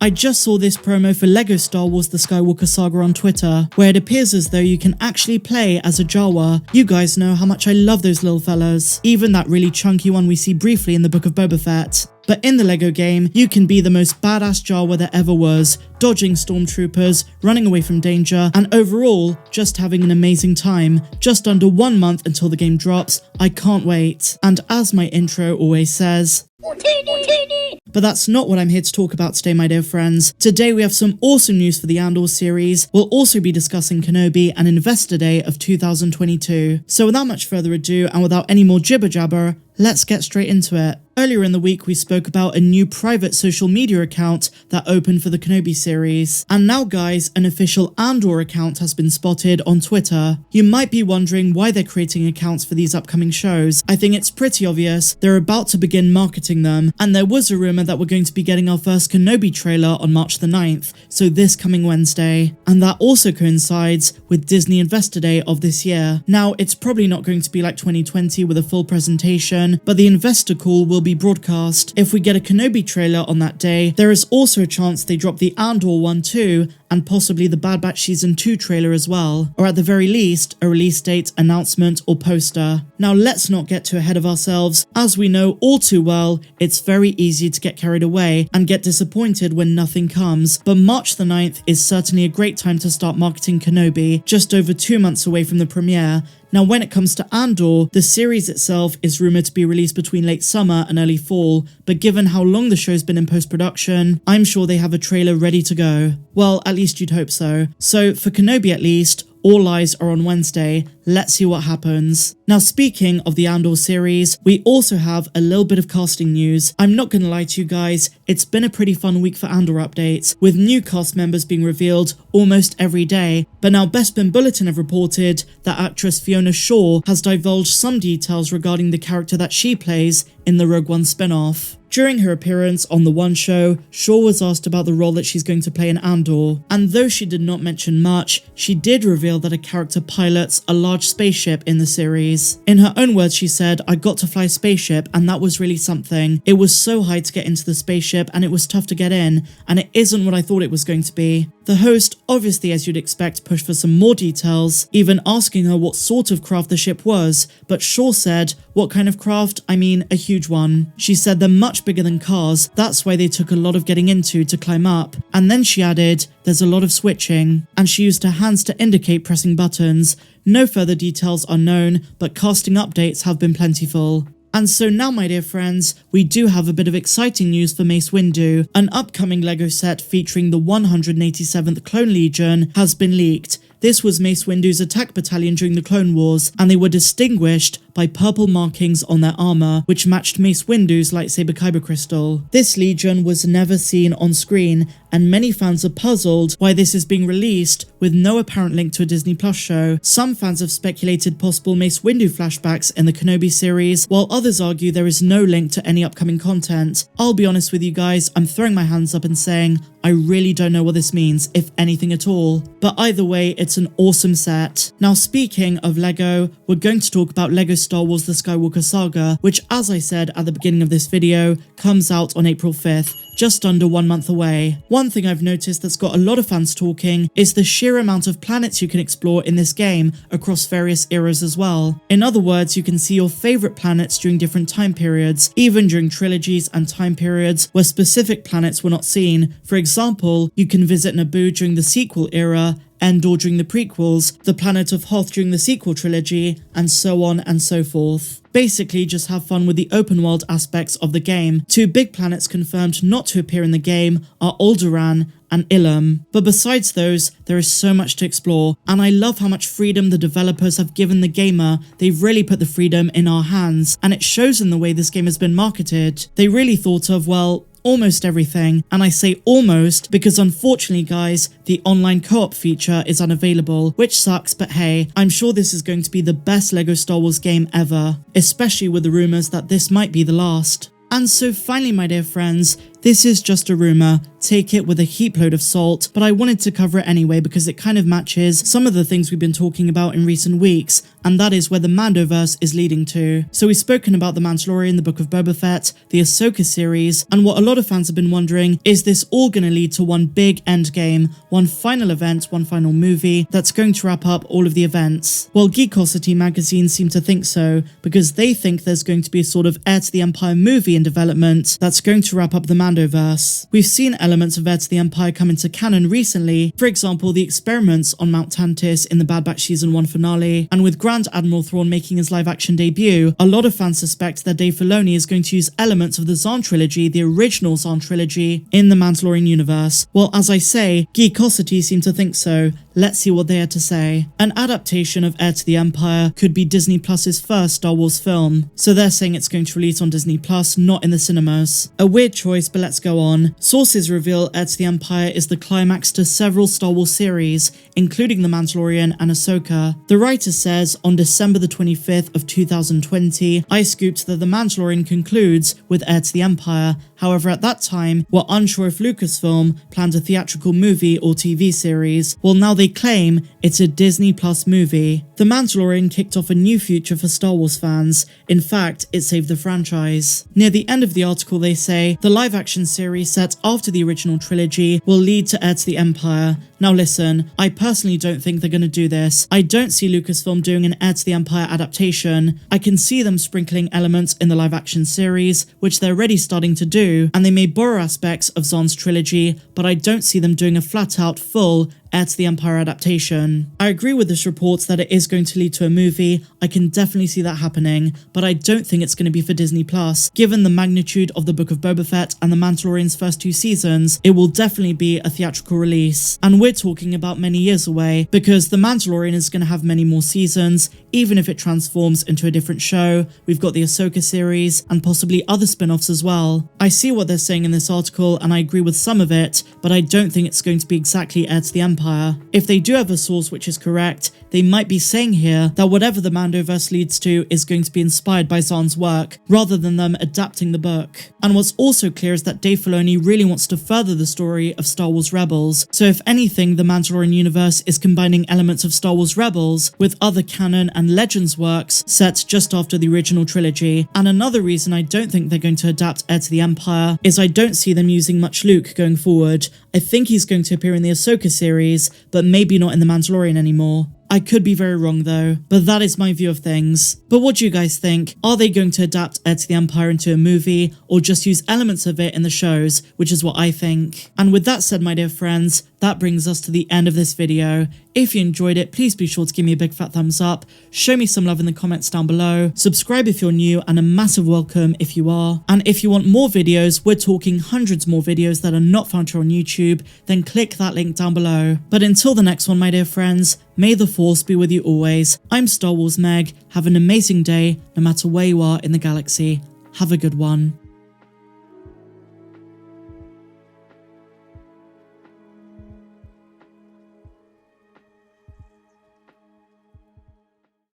I just saw this promo for LEGO Star Wars The Skywalker Saga on Twitter, where it appears as though you can actually play as a Jawa. You guys know how much I love those little fellas, even that really chunky one we see briefly in the Book of Boba Fett. But in the LEGO game, you can be the most badass Jawa there ever was, dodging stormtroopers, running away from danger, and overall, just having an amazing time. Just under 1 month until the game drops, I can't wait. And as my intro always says, but that's not what I'm here to talk about today, my dear friends. Today we have some awesome news for the Andor series. We'll also be discussing Kenobi and Investor Day of 2022. So without much further ado, and without any more jibber jabber, let's get straight into it. Earlier in the week, we spoke about a new private social media account that opened for the Kenobi series. And now guys, an official Andor account has been spotted on Twitter. You might be wondering why they're creating accounts for these upcoming shows. I think it's pretty obvious. They're about to begin marketing them. And there was a rumor that we're going to be getting our first Kenobi trailer on March the 9th, so this coming Wednesday. And that also coincides with Disney Investor Day of this year. Now, it's probably not going to be like 2020 with a full presentation, but the investor call will be broadcast. If we get a Kenobi trailer on that day, there is also a chance they drop the Andor one too, and possibly the Bad Batch Season 2 trailer as well, or at the very least, a release date, announcement, or poster. Now let's not get too ahead of ourselves. As we know all too well, it's very easy to get carried away and get disappointed when nothing comes, but March the 9th is certainly a great time to start marketing Kenobi, just over 2 months away from the premiere. Now when it comes to Andor, the series itself is rumoured to be released between late summer and early fall, but given how long the show's been in post-production, I'm sure they have a trailer ready to go. Well, at least you'd hope so. So for Kenobi at least, all eyes are on Wednesday. Let's see what happens. Now speaking of the Andor series, we also have a little bit of casting news. I'm not gonna lie to you guys, it's been a pretty fun week for Andor updates, with new cast members being revealed almost every day. But now Bespin Bulletin have reported that actress Fiona Shaw has divulged some details regarding the character that she plays in the Rogue One spin-off. During her appearance on the One Show, Shaw was asked about the role that she's going to play in Andor, and though she did not mention much, she did reveal that a character pilots a large spaceship in the series. In her own words, she said, "I got to fly a spaceship and that was really something. It was so high to get into the spaceship and it was tough to get in, and it isn't what I thought it was going to be." The host, obviously as you'd expect, pushed for some more details, even asking her what sort of craft the ship was, but Shaw said, "What kind of craft? I mean, a huge one." She said they're much bigger than cars, that's why they took a lot of getting into to climb up. And then she added, "There's a lot of switching," and she used her hands to indicate pressing buttons. No further details are known, but casting updates have been plentiful. And so now, my dear friends, we do have a bit of exciting news for Mace Windu. An upcoming LEGO set featuring the 187th Clone Legion has been leaked. This was Mace Windu's attack battalion during the Clone Wars, and they were distinguished by purple markings on their armor, which matched Mace Windu's lightsaber kyber crystal. This legion was never seen on screen, and many fans are puzzled why this is being released with no apparent link to a Disney Plus show. Some fans have speculated possible Mace Windu flashbacks in the Kenobi series, while others argue there is no link to any upcoming content. I'll be honest with you guys, I'm throwing my hands up and saying, I really don't know what this means, if anything at all. But either way, it's an awesome set. Now speaking of LEGO, we're going to talk about LEGO Star Wars The Skywalker Saga, which as I said at the beginning of this video, comes out on April 5th. Just under 1 month away. One thing I've noticed that's got a lot of fans talking is the sheer amount of planets you can explore in this game across various eras as well. In other words, you can see your favourite planets during different time periods, even during trilogies and time periods where specific planets were not seen. For example, you can visit Naboo during the sequel era, Endor during the prequels, the planet of Hoth during the sequel trilogy, and so on and so forth. Basically, just have fun with the open world aspects of the game. 2 big planets confirmed not to appear in the game are Alderaan and Ilum. But besides those, there is so much to explore, and I love how much freedom the developers have given the gamer. They've really put the freedom in our hands, and it shows in the way this game has been marketed. They really thought of, well, almost everything, and I say almost because unfortunately guys, the online co-op feature is unavailable, which sucks, but hey, I'm sure this is going to be the best LEGO Star Wars game ever, especially with the rumours that this might be the last. And so finally, my dear friends, this is just a rumour, take it with a heap load of salt, but I wanted to cover it anyway because it kind of matches some of the things we've been talking about in recent weeks, and that is where the Mando-verse is leading to. So we've spoken about the Mandalorian, the Book of Boba Fett, the Ahsoka series, and what a lot of fans have been wondering, is this all going to lead to one big endgame, one final event, one final movie that's going to wrap up all of the events? Well, Geekosity magazine seem to think so, because they think there's going to be a sort of Heir to the Empire movie in development that's going to wrap up the Mando-verse. We've seen elements of Heir to the Empire come into canon recently, for example the experiments on Mount Tantis in the Bad Batch Season 1 finale, and with Grand Admiral Thrawn making his live-action debut, a lot of fans suspect that Dave Filoni is going to use elements of the Zahn trilogy, the original Zahn trilogy, in the Mandalorian universe. Well, as I say, Geekosity seem to think so. Let's see what they had to say. An adaptation of Heir to the Empire could be Disney Plus's first Star Wars film, so they're saying it's going to release on Disney Plus, not in the cinemas. A weird choice, but let's go on. Sources reveal Heir to the Empire is the climax to several Star Wars series, including The Mandalorian and Ahsoka. The writer says, on December the 25th of 2020, I scooped that The Mandalorian concludes with Heir to the Empire. However, at that time, we're unsure if Lucasfilm planned a theatrical movie or TV series. Well, now they claim it's a Disney Plus movie. The Mandalorian kicked off a new future for Star Wars fans. In fact, it saved the franchise. Near the end of the article, they say, the live-action series set after the original trilogy will lead to Heir to the Empire. Now listen, I personally don't think they're going to do this. I don't see Lucasfilm doing an Heir to the Empire adaptation. I can see them sprinkling elements in the live-action series, which they're already starting to do, and they may borrow aspects of Zahn's trilogy, but I don't see them doing a flat-out, full Heir to the Empire adaptation. I agree with this report that it is going to lead to a movie. I can definitely see that happening, but I don't think it's going to be for Disney Plus. Given the magnitude of the Book of Boba Fett and the Mandalorian's first 2 seasons, it will definitely be a theatrical release. And we're talking about many years away, because the Mandalorian is going to have many more seasons, even if it transforms into a different show. We've got the Ahsoka series, and possibly other spin-offs as well. I see what they're saying in this article, and I agree with some of it, but I don't think it's going to be exactly Heir to the Empire. If they do have a source which is correct, they might be saying here that whatever the Mando-verse leads to is going to be inspired by Zahn's work, rather than them adapting the book. And what's also clear is that Dave Filoni really wants to further the story of Star Wars Rebels, so if anything, the Mandalorian universe is combining elements of Star Wars Rebels with other canon and Legends works set just after the original trilogy. And another reason I don't think they're going to adapt Heir to the Empire is I don't see them using much Luke going forward. I think he's going to appear in the Ahsoka series, but maybe not in the Mandalorian anymore. I could be very wrong though, but that is my view of things. But what do you guys think? Are they going to adapt Heir to the Empire into a movie, or just use elements of it in the shows, which is what I think. And with that said, my dear friends, that brings us to the end of this video. If you enjoyed it, please be sure to give me a big fat thumbs up, show me some love in the comments down below, subscribe if you're new, and a massive welcome if you are. And if you want more videos, we're talking hundreds more videos that are not found here on YouTube, then click that link down below. But until the next one, my dear friends, may the Force be with you always. I'm Star Wars Meg. Have an amazing day, no matter where you are in the galaxy. Have a good one.